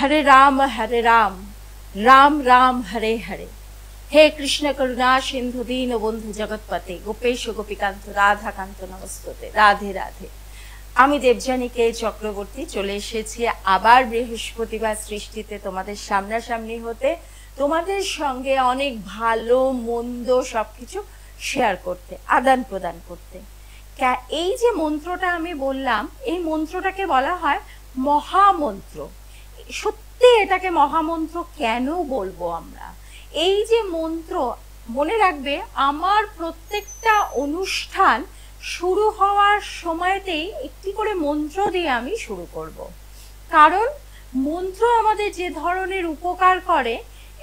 हरे राम राम राम हरे हरे। हे कृष्ण करुणा सिंधु दीन बंधु जगतपते गोपेश गोपीकांत राधाकांत नमस्ते। राधे राधे। আমি দেবযানীকে চক্রবর্তী চলে এসেছি আবার বৃহস্পতিবার সৃষ্টিতে তোমাদের সামনাসামনি হতে, তোমাদের সঙ্গে অনেক ভালো মন্দ সবকিছু শেয়ার করতে, আদান প্রদান করতে। এই যে মন্ত্রটা আমি বললাম, এই মন্ত্রটাকে বলা হয় মহামন্ত্র। সত্যি এটাকে মহামন্ত্র কেন বলবো আমরা? এই যে মন্ত্র, মনে রাখবে আমার প্রত্যেকটা অনুষ্ঠান শুরু হওয়ার সময়তেই একটি করে মন্ত্র দিয়ে আমি শুরু করব। কারণ মন্ত্র আমাদের যে ধরনের উপকার করে,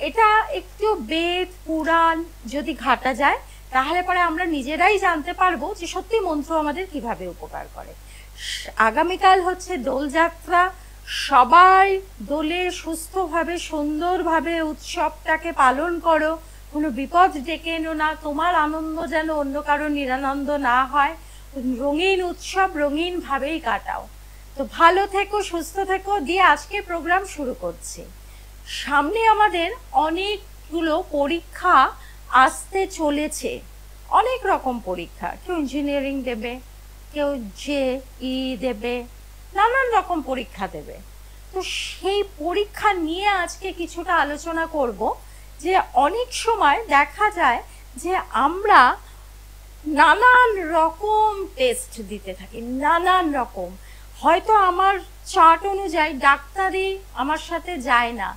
এটা একটু বেদ পুরাণ যদি ঘাটা যায় তাহলে পরে আমরা নিজেরাই জানতে পারবো যে সত্যি মন্ত্র আমাদের কিভাবে উপকার করে। আগামীকাল হচ্ছে দোলযাত্রা। সবাই দোলে সুস্থভাবে সুন্দরভাবে উৎসবটাকে পালন করো, কোনো বিপদ ডেকে এনো না। তোমার আনন্দ যেন অন্য কারো নিরানন্দ না হয়। রঙিন উৎসব রঙিন ভাবেই কাটাও। তো ভালো থেকো, সুস্থ থেকো। দিয়ে আজকে প্রোগ্রাম শুরু করছি। সামনে আমাদের অনেকগুলো পরীক্ষা আসতে চলেছে, অনেক রকম পরীক্ষা। কেউ ইঞ্জিনিয়ারিং দেবে, কেউ JEE দেবে, নানান রকম পরীক্ষা দেবে। তো সেই পরীক্ষা নিয়ে আজকে কিছুটা আলোচনা করব। যে অনেক সময় দেখা যায় যে আমরা নানান রকম টেস্ট দিতে থাকি, নানান রকম। হয়তো আমার চার্ট অনুযায়ী ডাক্তারি আমার সাথে যায় না,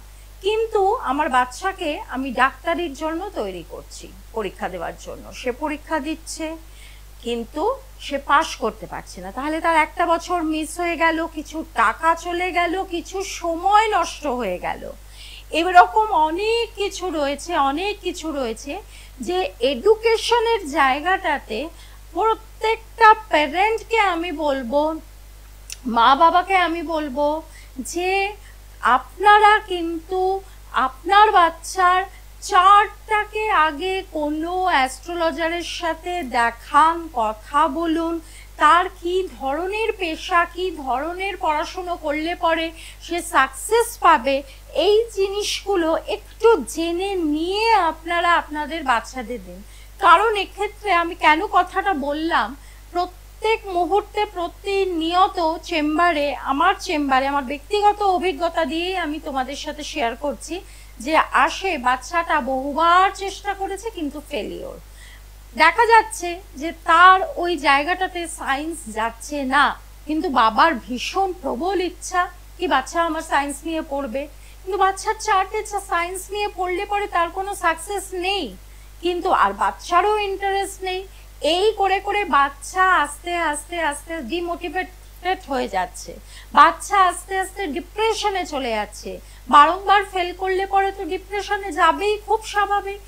কিন্তু আমার বাচ্চাকে আমি ডাক্তারির জন্য তৈরি করছি, পরীক্ষা দেওয়ার জন্য। সে পরীক্ষা দিচ্ছে কিন্তু সে পাশ করতে পারছে না, তাহলে তার একটা বছর মিস হয়ে গেল, কিছু টাকা চলে গেল, কিছু সময় নষ্ট হয়ে গেল। এরকম অনেক কিছু রয়েছে যে এডুকেশনের জায়গাটাতে প্রত্যেকটা প্যারেন্টকে আমি বলবো, মা বাবাকে আমি বলবো যে আপনারা কিন্তু আপনার বাচ্চার চার্টটাকে আগে কোনো অ্যাস্ট্রোলজারের সাথে দেখান, কথা বলুন। তার কি ধরনের পেশা, কি ধরনের পড়াশুনো করলে পরে সে সাকসেস পাবে, এই জিনিসগুলো একটু জেনে নিয়ে আপনারা আপনাদের বাচ্চাদের দিন। কারণ এক্ষেত্রে আমি কেন কথাটা বললাম, প্রত্যেক মুহূর্তে প্রতিনিয়ত চেম্বারে আমার ব্যক্তিগত অভিজ্ঞতা দিয়েই আমি তোমাদের সাথে শেয়ার করছি যে আসে বাচ্চাটা বহুবার চেষ্টা করেছে কিন্তু ফেলিওর। দেখা যাচ্ছে যে তার ওই জায়গাটাতে সায়েন্স যাচ্ছে না, কিন্তু বাবার ভীষণ প্রবল ইচ্ছা কি বাচ্চা আমার সায়েন্স নিয়ে পড়বে, কিন্তু বাচ্চার চার্টে সায়েন্স নিয়ে পড়লে পরে তার কোনো সাকসেস নেই, কিন্তু আর বাচ্চারও ইন্টারেস্ট নেই। এই করে করে বাচ্চা আস্তে আস্তে আস্তে ডিমোটিভেটেড হয়ে যাচ্ছে, বাচ্চা আস্তে আস্তে ডিপ্রেশনে চলে যাচ্ছে। বারংবার ফেল করলে পরে তো ডিপ্রেশনে যাবেই, খুব স্বাভাবিক।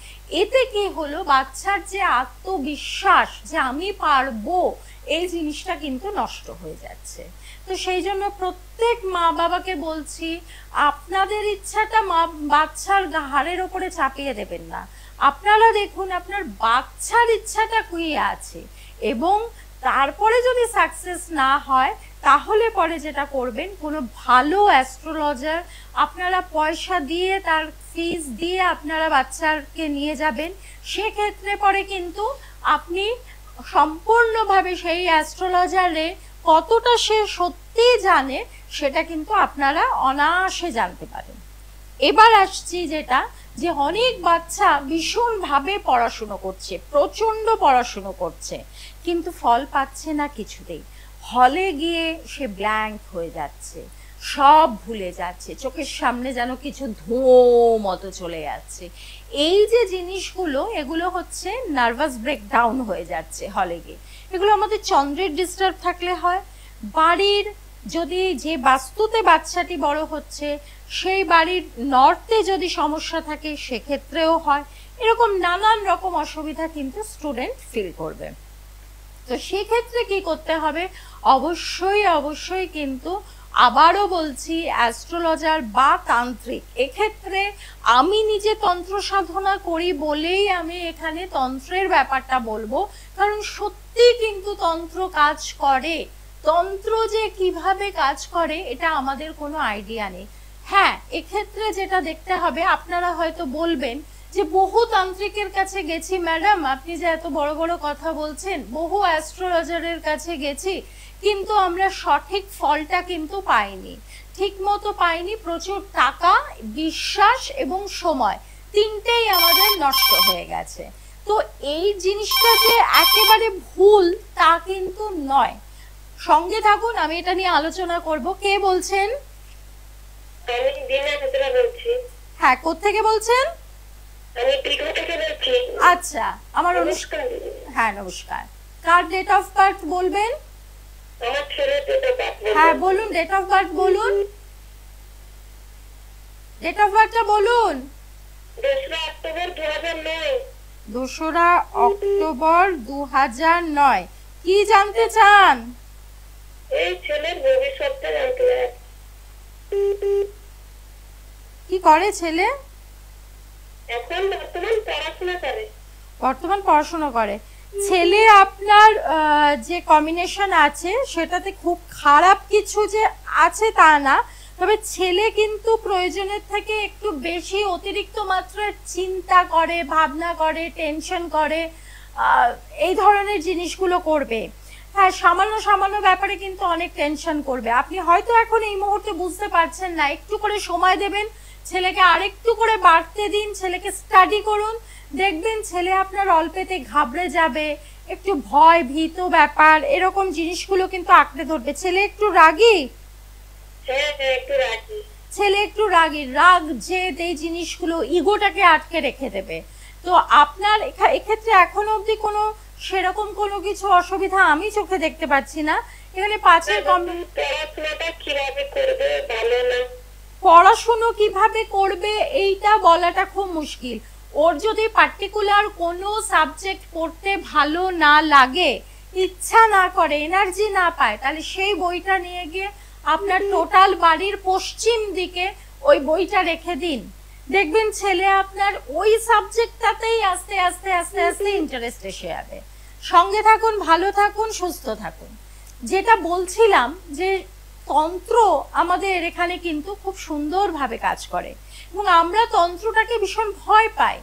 এতে কি হলো, বাচ্চার যে আত্মবিশ্বাস যে আমি পারবো, এই জিনিসটা কিন্তু নষ্ট হয়ে যাচ্ছে। তো সেই জন্য প্রত্যেক মা বাবাকে বলছি, আপনাদের ইচ্ছাটা বাচ্চার ঘাড়ের ওপরে চাপিয়ে দেবেন না। আপনারা দেখুন আপনার বাচ্চার ইচ্ছাটা কি আছে, এবং তারপরে যদি সাকসেস না হয় তাহলে পরে যেটা করবেন, কোনো ভালো অ্যাস্ট্রোলজার আপনারা পয়সা দিয়ে, তার ফিস দিয়ে আপনারা বাচ্চাকে নিয়ে যাবেন। সেক্ষেত্রে পরে কিন্তু আপনি সম্পূর্ণভাবে সেই অ্যাস্ট্রোলজারে কতটা সে সত্যি জানে সেটা কিন্তু আপনারা অনায়াসে জানতে পারেন। এবার আসছি যেটা, যে অনেক বাচ্চা ভীষণভাবে পড়াশুনো করছে, প্রচণ্ড পড়াশুনো করছে, কিন্তু ফল পাচ্ছে না কিছুতেই। হলে গিয়ে সে ব্ল্যাঙ্ক হয়ে যাচ্ছে, সব ভুলে যাচ্ছে, চোখের সামনে যেন কিছু ধোঁয়া মতো চলে যাচ্ছে। এই যে জিনিসগুলো, এগুলো হচ্ছে নার্ভাস ব্রেকডাউন হয়ে যাচ্ছে হলে গিয়ে। এগুলো আমাদের চন্দ্রের ডিস্টার্ব থাকলে হয়, বাড়ির যদি যে বাস্তুতে বাচ্চাটি বড় হচ্ছে সেই বাড়ির নর্থে যদি সমস্যা থাকে সেক্ষেত্রেও হয়। এরকম নানান রকম অসুবিধা কিন্তু স্টুডেন্ট ফিল করবে। তো সেক্ষেত্রে কি করতে হবে, অবশ্যই কিন্তু আবারও বলছি অ্যাস্ট্রোলজার বা তান্ত্রিক। এক্ষেত্রে আমি নিজে তন্ত্র সাধনা করি বলেই আমি এখানে তন্ত্রের ব্যাপারটা বলবো, কারণ সত্যি কিন্তু তন্ত্র কাজ করে। তন্ত্র যে কিভাবে কাজ করে এটা আমাদের কোনো আইডিয়া নেই। হ্যাঁ, এক্ষেত্রে যেটা দেখতে হবে, আপনারা হয়তো বলবেন যে বহু তান্ত্রিকের কাছে গেছি ম্যাডাম, আপনি যে এত বড় বড় কথা বলছেন, বহু অ্যাস্ট্রোলজারের কাছে গেছি, কিন্তু আমরা সঠিক ফলটা কিন্তু পাইনি, ঠিক মতো পাইনি। প্রচুর টাকা, বিশ্বাস এবং সময় তিনটেই আমাদের নষ্ট হয়ে গেছে। তো এই জিনিসটা যে একেবারে ভুল তা কিন্তু নয়। সঙ্গে থাকুন, আমি এটা নিয়ে আলোচনা করব। কে বলছেন? আমি দিনা হাজরা বলছি। হ্যাঁ, কোত্থেকে বলছেন? আমি দীঘা থেকে বলছি। আচ্ছা, আমার নমস্কার। হ্যাঁ নমস্কার। কার ডেট অফ বার্থ বলবেন? আমার ছেলের ডেট অফ বার্থ। হ্যাঁ বলুন, ডেট অফ বার্থ বলুন, ডেট অফ বার্থটা বলুন। 2রা অক্টোবর 2009। 2রা অক্টোবর 2009। কি জানতে চান? এই ছেলের ভবিষ্যৎটা জানতে চাই। কি করে ছেলে? এখন বর্তমান পড়াশোনা করে। বর্তমান পড়াশোনা করে। ছেলে আপনার যে কম্বিনেশন আছে সেটাতে খুব খারাপ কিছু যে আছে তা না, তবে ছেলে কিন্তু প্রয়োজনের থেকে একটু বেশি অতিরিক্ত মাত্রার চিন্তা করে, ভাবনা করে, টেনশন করে, এই ধরনের জিনিসগুলো করবে। হ্যাঁ, সামান্য সামান্য ব্যাপারে কিন্তু অনেক টেনশন করবে। আপনি হয়তো এখন এই মুহূর্তে বুঝতে পারছেন না, একটু করে সময় দেবেন, ছেলেকে আরেকটু করে বাড়তে দিন, ছেলেকে স্টাডি করুন, দেখবেন ছেলে আপনার অল্পেতে ঘাবড়ে যাবে, একটু ভয় ভীত ব্যাপার এরকম জিনিসগুলো কিন্তু আঁকড়ে ধরবে। ছেলে একটু রাগী? হ্যাঁ হ্যাঁ, একটু রাখি। ছেলে একটু রাগী, রাগ জেদ এই জিনিসগুলো ইগোটাকে আটকে রেখে দেবে। তো আপনার এক্ষেত্রে এখনো অবধি কোনো সেরকম কোনো কিছু অসুবিধা আমি চোখে দেখতে পাচ্ছি না। এখানে 5-এর পড়াশোনাটা কিভাবে করবে ভালো না। পড়াশুনো কিভাবে করবে এইটা বলাটা খুব মুশকিল। ওর যদি পার্টিকুলার কোনো সাবজেক্ট পড়তে ভালো না লাগে, ইচ্ছা না করে, এনার্জি না পায়, তাহলে সেই বইটা নিয়ে গিয়ে আপনার টোটাল বাড়ির পশ্চিম দিকে ওই বইটা রেখে দিন, দেখবেন ছেলে আপনার ওই সাবজেক্টটাতেই আস্তে আস্তে আস্তে আস্তে ইন্টারেস্ট এসে যাবে। সঙ্গে থাকুন, ভালো থাকুন, সুস্থ থাকুন। যেটা বলছিলাম যে তন্ত্র আমাদের এখানে কিন্তু খুব সুন্দরভাবে কাজ করে এবং আমরা তন্ত্রটাকে ভীষণ ভয় পাই।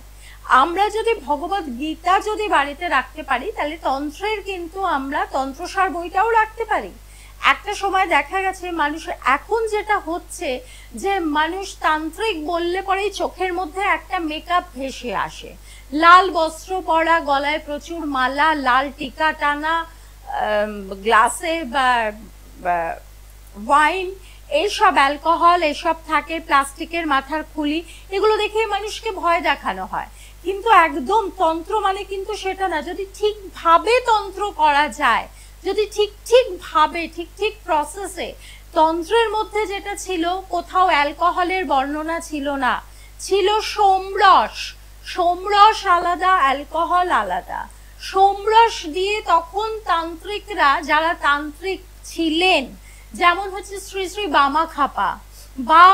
আমরা যদি ভগবত গীতা যদি বাড়িতে রাখতে পারি, তাহলে তন্ত্রের কিন্তু আমরা তন্ত্রসার বইটাও রাখতে পারি। একটা সময় দেখা গেছে মানুষের এখন যেটা হচ্ছে যে মানুষ তান্ত্রিক বললে পরেই চোখের মধ্যে একটা মেকআপ ভেসে আসে, লাল বস্ত্র পরা, গলায় প্রচুর মালা, লাল টিকা টানা, গ্লাসে বা ওয়াইন, এইসব অ্যালকোহল এসব থাকে, প্লাস্টিকের মাথার খুলি, এগুলো দেখে মানুষকে ভয় দেখানো হয়। কিন্তু একদম তন্ত্র মানে কিন্তু সেটা না। যদি ঠিকভাবে তন্ত্র করা যায়, যদি ঠিক ভাবে ঠিক প্রসেসে, তন্ত্রের মধ্যে যেটা ছিল কোথাও অ্যালকোহলের বর্ণনা ছিল না, ছিল সোমরস। সোমরস আলাদা, অ্যালকোহল আলাদা। সোমরস দিয়ে তখন তান্ত্রিকরা, যারা তান্ত্রিক ছিলেন, যেমন হচ্ছে শ্রী শ্রী বামা খাপা বা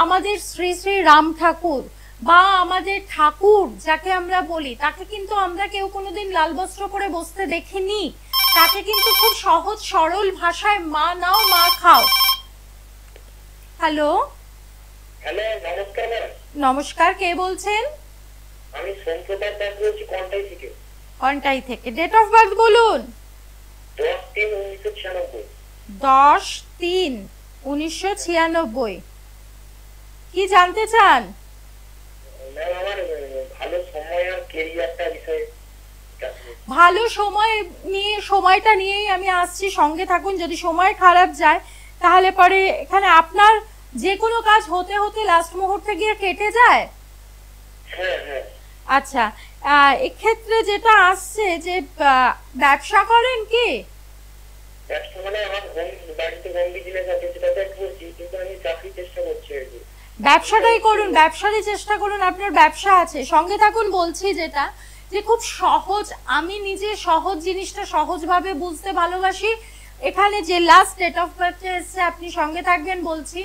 আমাদের শ্রী শ্রী রাম ঠাকুর বা আমাদের ঠাকুর যাকে আমরা বলি, তাকে কিন্তু আমরা কেউ কোনোদিন লাল বস্ত্র পরে বসতে দেখিনি। তাকে কিন্তু খুব সহজ সরল ভাষায় মা নাও মা খাও। হ্যালো হ্যালো, নমস্কার ম্যাম। নমস্কার, কে বলছেন? আমি সোমপ্রতাপ দাস বলছি, কন্টাই থেকে। কন্টাই থেকে। ডেট অফ বার্থ বলুন। 10/3/1996। 10/3/1996। কি জানতে চান? ম্যাম, আমার ভালো সময় আর ক্যারিয়ারটা বিষয়ে। ভালো সময় নিয়ে, সময়টা নিয়েই আমি আসছি, সঙ্গে থাকুন। যদি সময় খারাপ যায় তাহলে পরে এখানে আপনার যে কোনো কাজ হতে হতে লাস্ট মুহূর্তে গিয়ে কেটে যায়। হ্যাঁ হ্যাঁ। আচ্ছা, এক্ষেত্রে যেটা আসছে যে ব্যবসা করেন কি? ব্যবসা মানে আমার বাড়িতে হোম বিজনেস আছে, সেটাতে করছি, কিন্তু আমি চাকরি চেষ্টা করছি আর কি। ব্যবসাটাই করুন, ব্যবসারই চেষ্টা করুন। আপনার ব্যবসা আছে, সঙ্গে থাকুন। বলছি যেটা যে খুব সহজ, আমি নিজে সহজ জিনিসটা সহজভাবে বুঝতে ভালোবাসি। এখানে যে লাস্ট ডেট অফ বার্থ এসছে, আপনি সঙ্গে থাকবেন। বলছি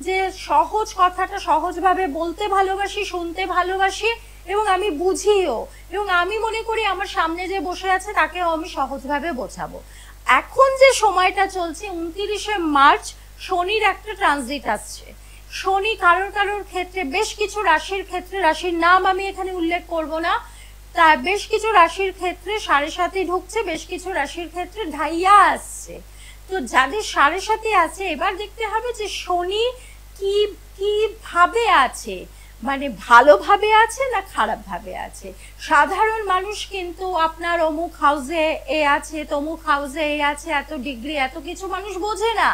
যে সহজ কথাটা সহজভাবে বলতে ভালোবাসি, শুনতে ভালোবাসি এবং আমি বুঝিও, এবং আমি মনে করি আমার সামনে যে বসে আছে তাকেও আমি সহজভাবে বোঝাবো। এখন যে সময়টা চলছে 29শে মার্চ, শনির একটা ট্রানজিট আসছে। শনি কারোর কারোর ক্ষেত্রে, বেশ কিছু রাশির ক্ষেত্রে, রাশির নাম আমি এখানে উল্লেখ করব না, তা বেশ কিছু রাশির ক্ষেত্রে 7.5 ঢুকছে, বেশ কিছু রাশির ক্ষেত্রে ঢাইয়া আসছে। তো যাদের 7.5 আছে, এবার দেখতে হবে যে শনি কি কিভাবে আছে, মানে ভালোভাবে আছে না খারাপ ভাবে আছে। সাধারণ মানুষ কিন্তু আপনার অমুক হাউসে এ আছে, তমুক হাউসে এ আছে, এত ডিগ্রি, এত কিছু মানুষ বোঝে না।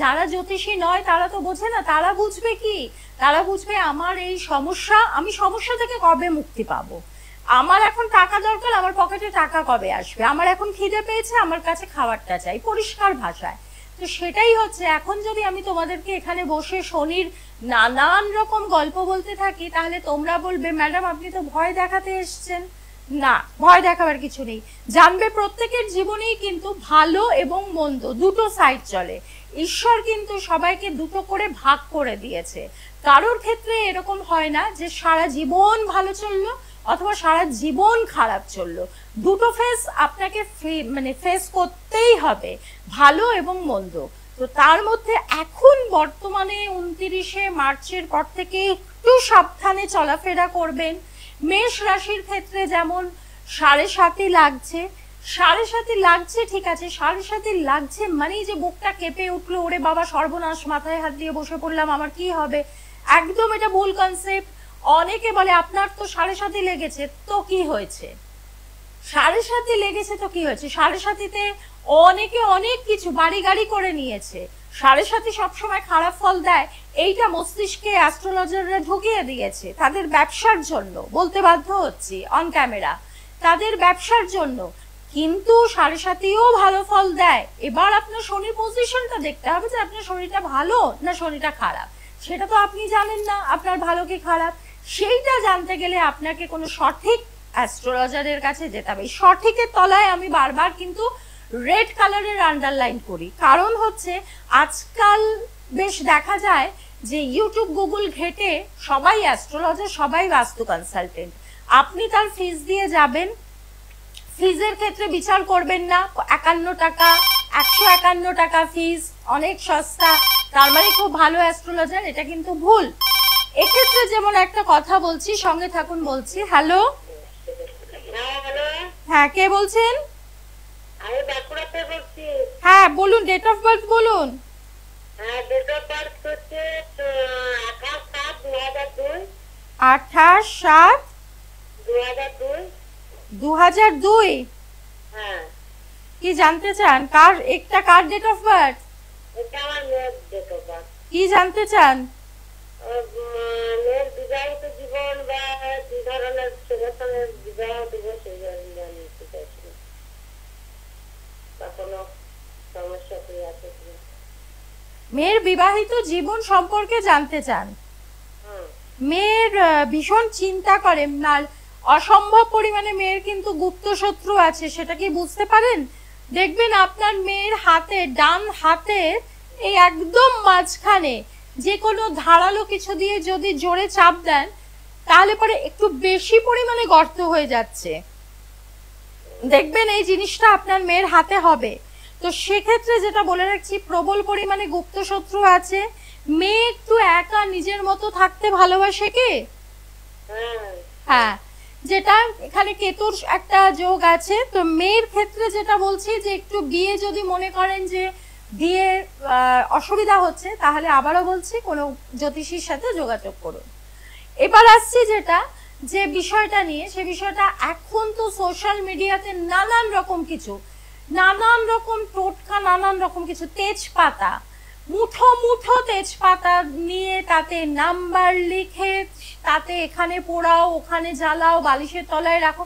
যারা জ্যোতিষী নয় তারা তো বোঝে না, তারা বুঝবে কি, তারা বুঝবে আমার এই সমস্যা, আমি সমস্যা থেকে কবে মুক্তি পাবো, আমার এখন টাকা দরকার, আমার পকেটে টাকা কবে আসবে, আমার এখন খিদে পেয়েছে, আমার কাছে খাবারটা চাই, পরিষ্কার ভাষায়। তো সেটাই হচ্ছে, এখন যদি আমি তোমাদেরকে এখানে বসে শনির নানান রকম গল্প বলতে থাকি, তাহলে তোমরা বলবে ম্যাডাম আপনি তো ভয় দেখাতে এসছেন। না, ভয় দেখাবার কিছু নেই। জানবে প্রত্যেকের জীবনেই কিন্তু ভালো এবং মন্দ দুটো সাইড চলে। ঈশ্বর কিন্তু সবাইকে দুটো করে ভাগ করে দিয়েছে। কারোর ক্ষেত্রে এরকম হয় না যে সারা জীবন ভালো চললো অথবা সারা জীবন খারাপ চললো, দুটো ফেস আপনাকে মানে ফেস করতেই হবে, ভালো এবং মন্দ। তো তার মধ্যে এখন বর্তমানে 29শে মার্চের পর থেকে একটু সাবধানে চলাফেরা করবেন। মেষ রাশির ক্ষেত্রে যেমন 7.5 লাগছে, 7.5 লাগছে, ঠিক আছে, 7.5 লাগছে মানেই যে বুকটা কেঁপে উঠলো, ওরে বাবা সর্বনাশ, মাথায় হাত দিয়ে বসে পড়লাম, আমার কি হবে, একদম এটা ভুল কনসেপ্ট। অনেকে বলে আপনার তো 7.5 লেগেছে, তো কি হয়েছে, 7.5 লেগেছে তো কি হয়েছে, 7.5-তে অনেকে অনেক কিছু বাড়ি গাড়ি করে নিয়েছে। 7.5 সবসময় খারাপ ফল দেয়, এইটা মস্তিষ্কে অ্যাস্ট্রোলজাররা ঢুকিয়ে দিয়েছে তাদের ব্যবসার জন্য, বলতে বাধ্য হচ্ছি অন ক্যামেরা, তাদের ব্যবসার জন্য। কিন্তু 7.5ও ভালো ফল দেয়। এবার আপনার শনির পজিশনটা দেখতে হবে যে আপনার শনিটা ভালো না শনিটা খারাপ, সেটা তো আপনি জানেন না আপনার ভালো কি খারাপ। সেইটা জানতে গেলে আপনাকে কোনো সঠিক অ্যাস্ট্রোলজারের কাছে যেতে হবে। সঠিকের তলায় আমি বারবার কিন্তু রেড কালারের আন্ডারলাইন করি, কারণ হচ্ছে আজকাল বেশ দেখা যায় যে ইউটিউব গুগল ঘেটে সবাই অ্যাস্ট্রোলজার, সবাই বাস্তু কনসালটেন্ট। আপনি তার ফিস দিয়ে যাবেন, ফিজের ক্ষেত্রে বিচার করবেন না 51 টাকা, 151 টাকা ফিস, অনেক সস্তা, তার মানে খুব ভালো অ্যাস্ট্রোলজার, এটা কিন্তু ভুল। এক্ষেত্রে যেমন একটা কথা বলছি, সঙ্গে থাকুন বলছি। হ্যালো, হ্যাঁ কে বলছেন? আমি বাঁকুড়া থেকে বলছি। হ্যাঁ বলুন, ডেট অফ বার্থ বলুন। হ্যাঁ, ডেট অফ বার্থ হচ্ছে 28/7/2002। 28/7/2002। 2002? হ্যাঁ। কি জানতে চান, কার একটা কার ডেট অফ বার্থ? এটা আমার মেয়ের ডেট অফ বার্থ। কি জানতে চান? মেয়ের বিবাহিত জীবন বা কি ধরনের ছেলের বিবাহ দিব সেই জানতে চাইছি, বা কোনো সমস্যা কি আছে কিনা। মেয়ের বিবাহিত জীবন সম্পর্কে জানতে চান? মেয়ের ভীষণ চিন্তা করে, অসম্ভব পরিমাণে মেয়ের কিন্তু গুপ্ত শত্রু আছে, সেটা কি বুঝতে পারেন? দেখবেন আপনার মেয়ের হাতে, ডান হাতে এই একদম মাঝখানে যে কোনো ধারালো কিছু দিয়ে যদি জোরে চাপ দেন, তাহলে পরে একটু বেশি পরিমাণে গর্ত হয়ে যাচ্ছে, দেখবেন এই জিনিসটা আপনার মেয়ের হাতে হবে। তো সেক্ষেত্রে যেটা বলে রাখছি, প্রবল পরিমাণে গুপ্ত শত্রু আছে। মেয়ে একটু একা নিজের মতো থাকতে ভালোবাসে কি? হ্যাঁ, যেটা এখানে কেতুর একটা যোগ আছে। তো মেয়ের ক্ষেত্রে যেটা বলছি যে একটু বিয়ে যদি মনে করেন যে বিয়ে অসুবিধা হচ্ছে, তাহলে আবারও বলছি কোনো জ্যোতিষীর সাথে যোগাযোগ করুন। এবার আসছি যেটা যে বিষয়টা নিয়ে, সে বিষয়টা এখন তো সোশ্যাল মিডিয়াতে নানান রকম কিছু, নানান রকম টোটকা, নানান রকম কিছু, তেজপাতা, মুঠো মুঠো তেজপাতা নিয়ে তাতে নাম্বার লিখে, তাতে এখানে পোড়াও, ওখানে জ্বালাও, বালিশের তলায় রাখো,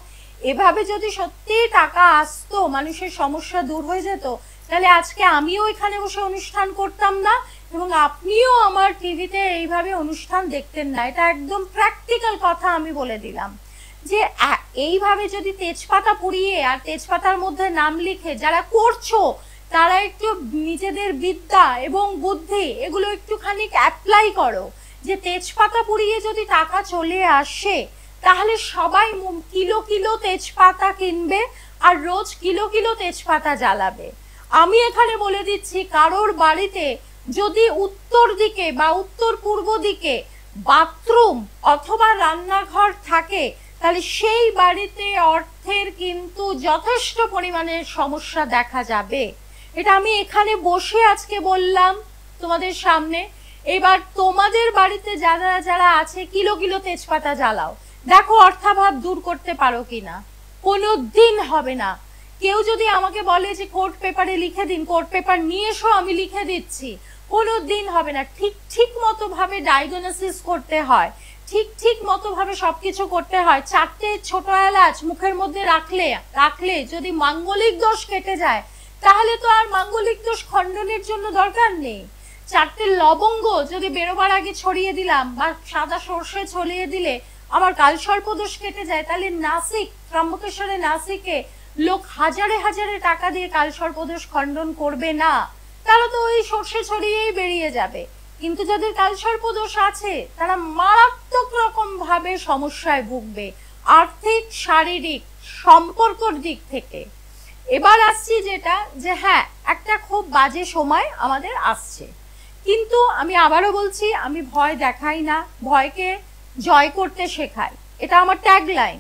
এভাবে যদি সত্যি টাকা আসতো, মানুষের সমস্যা দূর হয়ে যেত, তাহলে আজকে আমিও এখানে বসে অনুষ্ঠান করতাম না এবং আপনিও আমার টিভিতে এইভাবে অনুষ্ঠান দেখতেন না। এটা একদম প্র্যাকটিক্যাল কথা আমি বলে দিলাম, যে এইভাবে যদি তেজপাতা পুড়িয়ে আর তেজপাতার মধ্যে নাম লিখে যারা করছো, তারা একটু নিজেদের বিদ্যা এবং বুদ্ধি এগুলো একটুখানি অ্যাপ্লাই করো, যে তেজপাতা পুড়িয়ে যদি টাকা চলে আসে, তাহলে সবাই কিলো কিলো তেজপাতা কিনবে আর রোজ কিলো কিলো তেজপাতা জ্বালাবে। আমি এখানে বলে দিচ্ছি, কারোর বাড়িতে যদি উত্তর দিকে বা উত্তর পূর্ব দিকে বাথরুম অথবা রান্নাঘর থাকে, তাহলে সেই বাড়িতে অর্থের কিন্তু যথেষ্ট পরিমাণে সমস্যা দেখা যাবে। এটা আমি এখানে বসে আজকে বললাম তোমাদের সামনে। এবার তোমাদের বাড়িতে যারা যারা আছে কিলো কিলো তেজপাতা জ্বালাও, দেখো অর্থাভাব দূর করতে পারো কিনা। কোনো দিন হবে না। কেউ যদি আমাকে বলে যে কোর্ট পেপারে লিখে দিন, কোর্ট পেপার নিয়ে এসো, আমি লিখে দিচ্ছি, কোনো দিন হবে না। ঠিক মতো ভাবে ডায়াগনোসিস করতে হয়, ঠিক মতো ভাবে সবকিছু করতে হয়। 4টে ছোট এলাচ মুখের মধ্যে রাখলে যদি মাঙ্গলিক দোষ কেটে যায়, তাহলে তো আর মাঙ্গলিক দোষ খণ্ডনের জন্য দরকার নেই। 4টে লবঙ্গ যদি বেরোবার আগে ছড়িয়ে দিলাম, বা সাদা সর্ষে ছড়িয়ে দিলে আমার কালসর্প দোষ কেটে যায়, তাহলে নাসিক, ত্রম্বকেশ্বরে নাসিকে লোক হাজারে হাজারে টাকা দিয়ে কালসর্প দোষ খণ্ডন করবে না, তারা তো ওই সর্ষে ছড়িয়েই বেরিয়ে যাবে। কিন্তু যাদের কালসর্প দোষ আছে, তারা মারাত্মক রকম ভাবে সমস্যায় ভুগবে, আর্থিক, শারীরিক, সম্পর্কর দিক থেকে। এবার আসছি যেটা, যে হ্যাঁ একটা খুব বাজে সময় আমাদের আসছে, কিন্তু আমি আবারও বলছি, আমি ভয় দেখাই না, ভয়কে জয় করতে শেখাই। এটা আমার ট্যাগলাইন,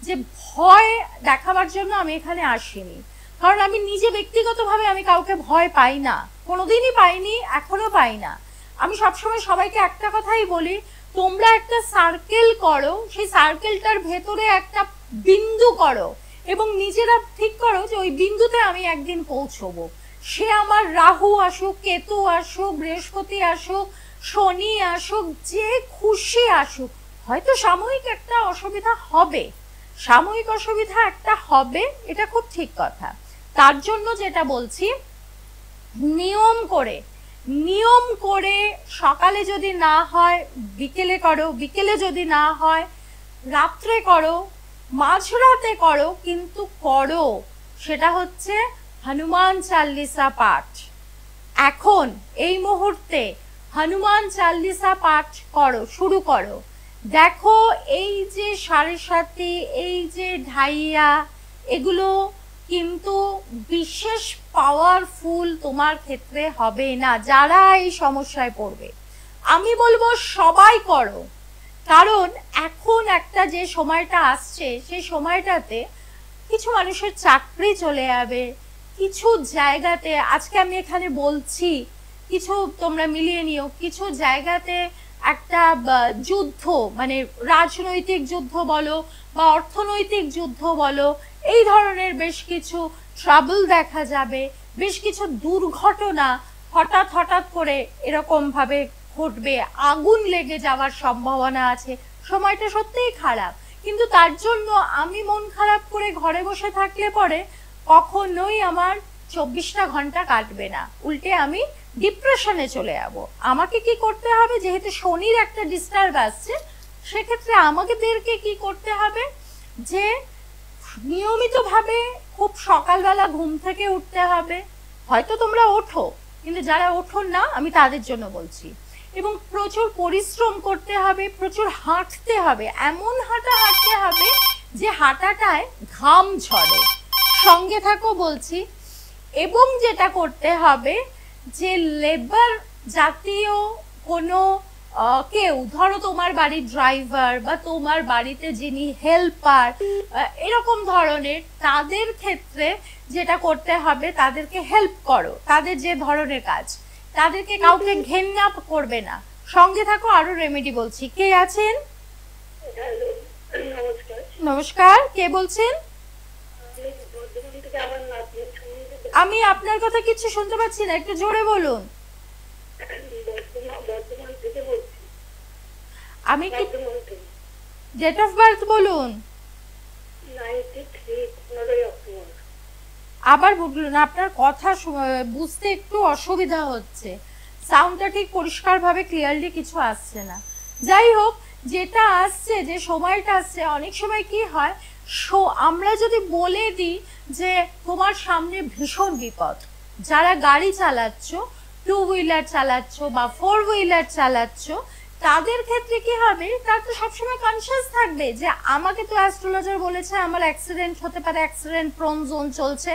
যে ভয় দেখাবার জন্য আমি এখানে আসিনি। কারণ আমি নিজে ব্যক্তিগতভাবে আমি কাউকে ভয় পাই না, কোনোদিনই পাইনি, এখনো পাই না। আমি সবসময় সবাইকে একটা কথাই বলি, তোমরা একটা সার্কেল করো, সেই সার্কেলটার ভেতরে একটা বিন্দু করো, এবং নিজেরা ঠিক করো যে ওই বিন্দুতে আমি একদিন পৌঁছবো। সে আমার রাহু আসুক, কেতু আসুক, বৃহস্পতি আসুক, শনি আসুক, যে খুশি আসুক, হয়তো সাময়িক একটা অসুবিধা হবে, সাময়িক অসুবিধা একটা হবে, এটা খুব ঠিক কথা। তার জন্য যেটা বলছি, নিয়ম করে সকালে যদি না হয় বিকেলে করো, বিকেলে যদি না হয় রাত্রে করো, মাঝরাতে করো, কিন্তু করো। সেটা হচ্ছে হনুমান চাল্লিশা পাঠ। এখন এই মুহূর্তে হনুমান চাল্লিশা পাঠ করো, শুরু করো। দেখো এই যে সাড়ে সাতি, এই যে ঢাইয়া, এগুলো কিন্তু বিশেষ পাওয়ারফুল তোমার ক্ষেত্রে হবে না, যারা এই সমস্যায় পড়বে। আমি বলবো সবাই করো, কারণ এখন একটা যে সময়টা আসছে, সেই সময়টাতে কিছু মানুষের চাকরি চলে যাবে, কিছু জায়গাতে, আজকে আমি এখানে বলছি, কিছু তোমরা মিলিয়ে নিও, কিছু জায়গাতে একটা যুদ্ধ, মানে রাজনৈতিক যুদ্ধ বলো বা অর্থনৈতিক যুদ্ধ বলো, এই ধরনের বেশ কিছু ট্রাবল দেখা যাবে, বেশ কিছু দুর্ঘটনা হঠাৎ করে এরকম ভাবে ঘটবে, আগুন লেগে যাওয়ার সম্ভাবনা আছে। সময়টা সত্যিই খারাপ, কিন্তু তার জন্য আমি মন খারাপ করে ঘরে বসে থাকলে পরে কখনোই আমার 24টা ঘন্টা কাটবে না, উল্টে আমি ডিপ্রেশনে চলে যাব। আমাকে কি করতে হবে, যেহেতু শনির একটা ডিস্টার্ব আসছে, সেক্ষেত্রে আমাদেরকে কি করতে হবে, যে নিয়মিতভাবে খুব সকালবেলা ঘুম থেকে উঠতে হবে। হয়তো তোমরা ওঠো, কিন্তু যারা ওঠো না, আমি তাদের জন্য বলছি। এবং প্রচুর পরিশ্রম করতে হবে, প্রচুর হাঁটতে হবে, এমন হাঁটতে হবে যে হাঁটাটায় ঘাম ঝরে। সঙ্গে থাকো বলছি। এবং যেটা করতে হবে, যে লেবার জাতীয় কোনো কেউ, ধরো তোমার বাড়ির ড্রাইভার বা তোমার বাড়িতে যিনি হেল্পার, এরকম ধরনের, তাদের ক্ষেত্রে যেটা করতে হবে, তাদেরকে হেল্প করো, তাদের যে ধরনের কাজ, তাদেরকে কাউকে ঘেন্না করবে না। সঙ্গে থাকো, আরো রেমেডি বলছি। কে আছেন? নমস্কার, কে বলছেন? আমি আপনার কথা কিছু শুনতে পাচ্ছি না, একটু জোরে বলুন। আমি কি, ডেট অফ বার্থ বলুন। আবার বলুন, আপনার কথা বুঝতে একটু অসুবিধা হচ্ছে, সাউন্ডটা ঠিক পরিষ্কারভাবে ক্লিয়ারলি কিছু আসছে না। যাই হোক, যেটা আসছে, যে সময়টা আসছে, অনেক সময় কি হয়, আমরা যদি বলে দিই যে তোমার সামনে ভীষণ বিপদ, যারা গাড়ি চালাচ্ছ, 2 হুইলার চালাচ্ছ বা 4 হুইলার চালাচ্ছ, তাদের ক্ষেত্রে কি হবে, তারা তো সবসময় কনসিয়াস থাকবে যে আমাকে তো অ্যাস্ট্রোলজার বলেছে আমার অ্যাক্সিডেন্ট হতে পারে, অ্যাক্সিডেন্ট প্রোন জোন চলছে,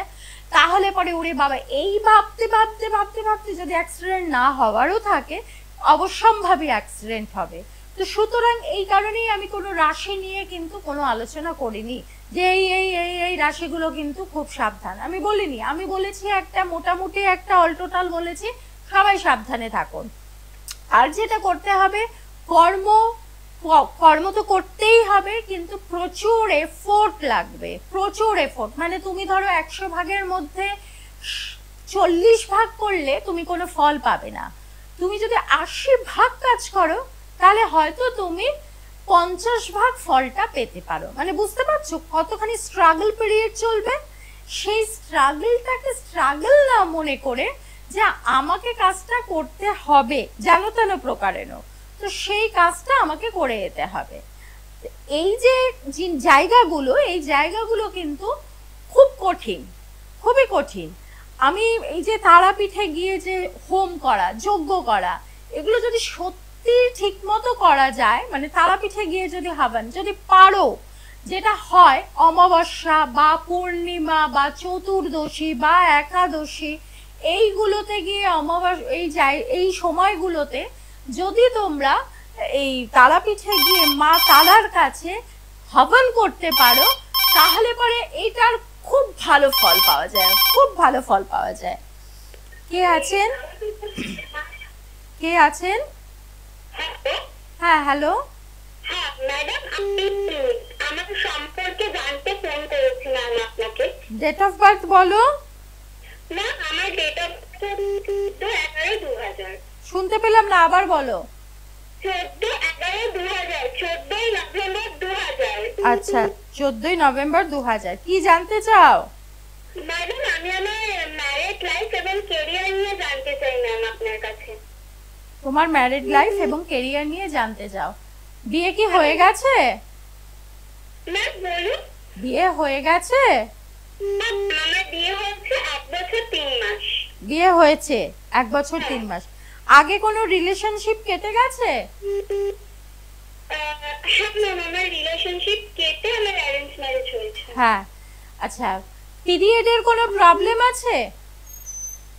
তাহলে পরে ওরে বাবা, এই ভাবতে ভাবতে ভাবতে ভাবতে যদি অ্যাক্সিডেন্ট না হওয়ারও থাকে, অবশ্যম্ভাবী অ্যাক্সিডেন্ট হবে। তো সুতরাং এই কারণেই আমি কোনো রাশি নিয়ে কিন্তু কোনো আলোচনা করিনি যে এই এই এই এই রাশিগুলো কিন্তু খুব সাবধান, আমি বলিনি। আমি বলেছি একটা মোটামুটি একটা অলটোটাল বলেছি, সবাই সাবধানে থাকুন। আর যেটা করতে হবে, কর্ম তো করতেই হবে, কিন্তু প্রচুর এফোর্ট লাগবে, প্রচুর এফোর্ট। মানে তুমি ধরো 100 ভাগের মধ্যে 40 ভাগ করলে তুমি কোনো ফল পাবে না। তুমি যদি 80 ভাগ কাজ করো তাহলে হয়তো তুমি 50 ভাগ ফলটা পেতে পারো। মানে বুঝতে পারছো কতখানি স্ট্রাগল পিরিয়ড চলবে। সেই স্ট্রাগলটাকে স্ট্রাগল না মনে করে যে আমাকে কাজটা করতে হবে জানো তেন প্রকারেণ, তো সেই কাজটা আমাকে করে যেতে হবে। এই যে জায়গাগুলো, এই জায়গাগুলো কিন্তু খুব কঠিন, খুবই কঠিন। আমি এই যে তারাপীঠে গিয়ে যে হোম করা, যজ্ঞ করা, এগুলো যদি সত্যি ঠিক মতো করা যায়, মানে তারাপীঠে গিয়ে যদি হবেন যদি পারো, যেটা হয় অমাবস্যা বা পূর্ণিমা বা চতুর্দশী বা একাদশী, এইগুলোতে গিয়ে এই সময়গুলোতে যদি তোমরা এই তারাপীঠে গিয়ে মা তারার কাছে হবন করতে পারো, তাহলে পরে এইটার খুব ভালো ফল পাওয়া যায়, খুব ভালো ফল পাওয়া যায়। কে আছেন, কে আছেন? হ্যাঁ হ্যালো। হ্যাঁ ম্যাডাম, আমি আমার সম্পর্কে জানতে ফোন করেছিলাম আপনাকে। ডেট অফ বার্থ বলো। না, আমার ডেট অফ বার্থ 14/11/2000। শুনতে পেলাম না, আবার বলো। 14/11/2000, 14 নভেম্বর 2000। আচ্ছা, 14 নভেম্বর 2000। কি জানতে চাও? ম্যাডাম, আমি আমার ম্যারেড লাইফ এবং ক্যারিয়ার নিয়ে জানতে চাই ম্যাম আপনার কাছে। তোমার ম্যারিড লাইফ এবং ক্যারিয়ার নিয়ে জানতে চাও। বিয়ে কি হয়ে গেছে? ম্যাম বলুন। বিয়ে হয়ে গেছে? আমার বিয়ে হয়েছে 1 বছর 3 মাস। বিয়ে হয়েছে 1 বছর 3 মাস। আগে কোনো রিলেশনশিপ কেটে গেছে? হ্যাঁ ম্যাম, আমার রিলেশনশিপ কেটে আমার অ্যারেঞ্জ ম্যারেজ হয়েছে। হ্যাঁ। আচ্ছা, পিরিয়ডের কোনো প্রবলেম আছে?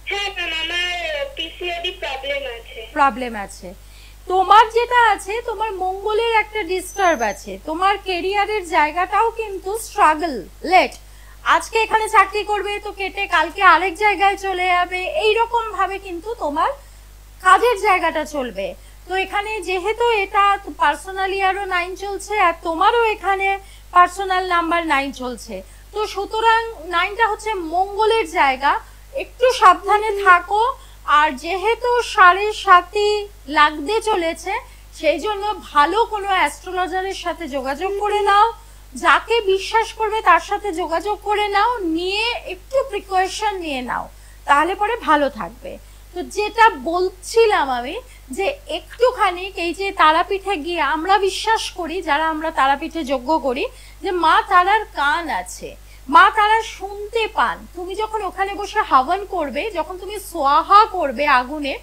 হ্যাঁ ম্যাম, আমার পিসিওডি প্রবলেম আছে। প্রবলেম আছে। তোমার যেটা আছে, তোমার মঙ্গলের একটা ডিস্টার্ব আছে, তোমার ক্যারিয়ারের জায়গাটাও কিন্তু স্ট্রাগল লেট। আজকে এখানে চাকরি করবে তো কেটে কালকে আরেক জায়গায় চলে যাবে, এইরকম ভাবে কিন্তু তোমার কাজের জায়গাটা চলবে। তো এখানে যেহেতু এটা পার্সোনাল ইয়ারও 9 চলছে, আর তোমারও এখানে পার্সোনাল নাম্বার 9 চলছে, তো সুতরাং 9টা হচ্ছে মঙ্গলের জায়গা। একটু সাবধানে থাকো। আর যেহেতু 7.5 লাগতে চলেছে, সেই জন্য ভালো কোনো অ্যাস্ট্রোলজারের সাথে যোগাযোগ করে নাও, যাকে বিশ্বাস করবে তার সাথে যোগাযোগ করে নাও, নিয়ে একটু প্রিকশন নিয়ে নাও, তাহলে পরে ভালো থাকবে। তো যেটা বলছিলাম আমি, যে একটুখানি এই যে তারাপীঠে গিয়ে আমরা বিশ্বাস করি, যারা আমরা তারাপীঠে যজ্ঞ করি, যে মা তারার কান আছে, মা তারা শুনতে পান। তুমি যখন ওখানে বসে হাবন করবে, যখন তুমি সোয়াহা করবে আগুনে,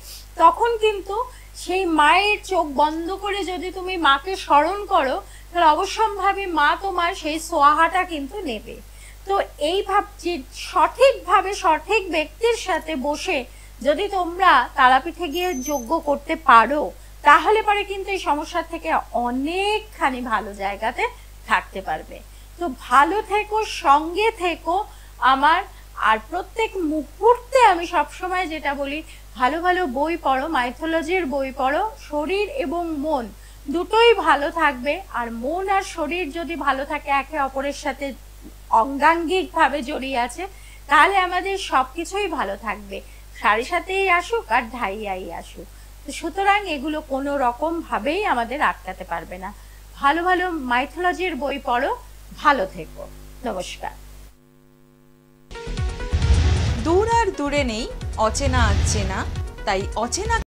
তখন কিন্তু সেই মায়ের চোখ বন্ধ করে যদি তুমি মাকে স্মরণ করো, তাহলে অবশ্যম্ভাবী মা তোমার সেই সোয়াহাটা কিন্তু নেবে। তো এই যে সঠিকভাবে সঠিক ব্যক্তির সাথে বসে যদি তোমরা তারাপীঠে গিয়ে যজ্ঞ করতে পারো, তাহলে পরে কিন্তু এই সমস্যা থেকে অনেকখানি ভালো জায়গাতে থাকতে পারবে। তো ভালো থেকো, সঙ্গে থেকো আমার। আর প্রত্যেক মুহূর্তে আমি সবসময় যেটা বলি, ভালো ভালো বই পড়ো, মাইথোলজির বই পড়ো। শরীর এবং মন দুটোই ভালো থাকবে। আর মন আর শরীর যদি ভালো থাকে, একে অপরের সাথে অঙ্গাঙ্গিক ভাবে জড়িয়ে আছে, তাহলে আমাদের সবকিছুই ভালো থাকবে, সাড়ে সাথেই আসুক আর ঢাইয়াই আসুক। তো সুতরাং এগুলো কোনো রকম ভাবেই আমাদের আটকাতে পারবে না। ভালো ভালো মাইথোলজির বই পড়ো, ভালো থেকো, নমস্কার। দূর আর দূরে নেই অচেনা আচেনা, তাই অচেনা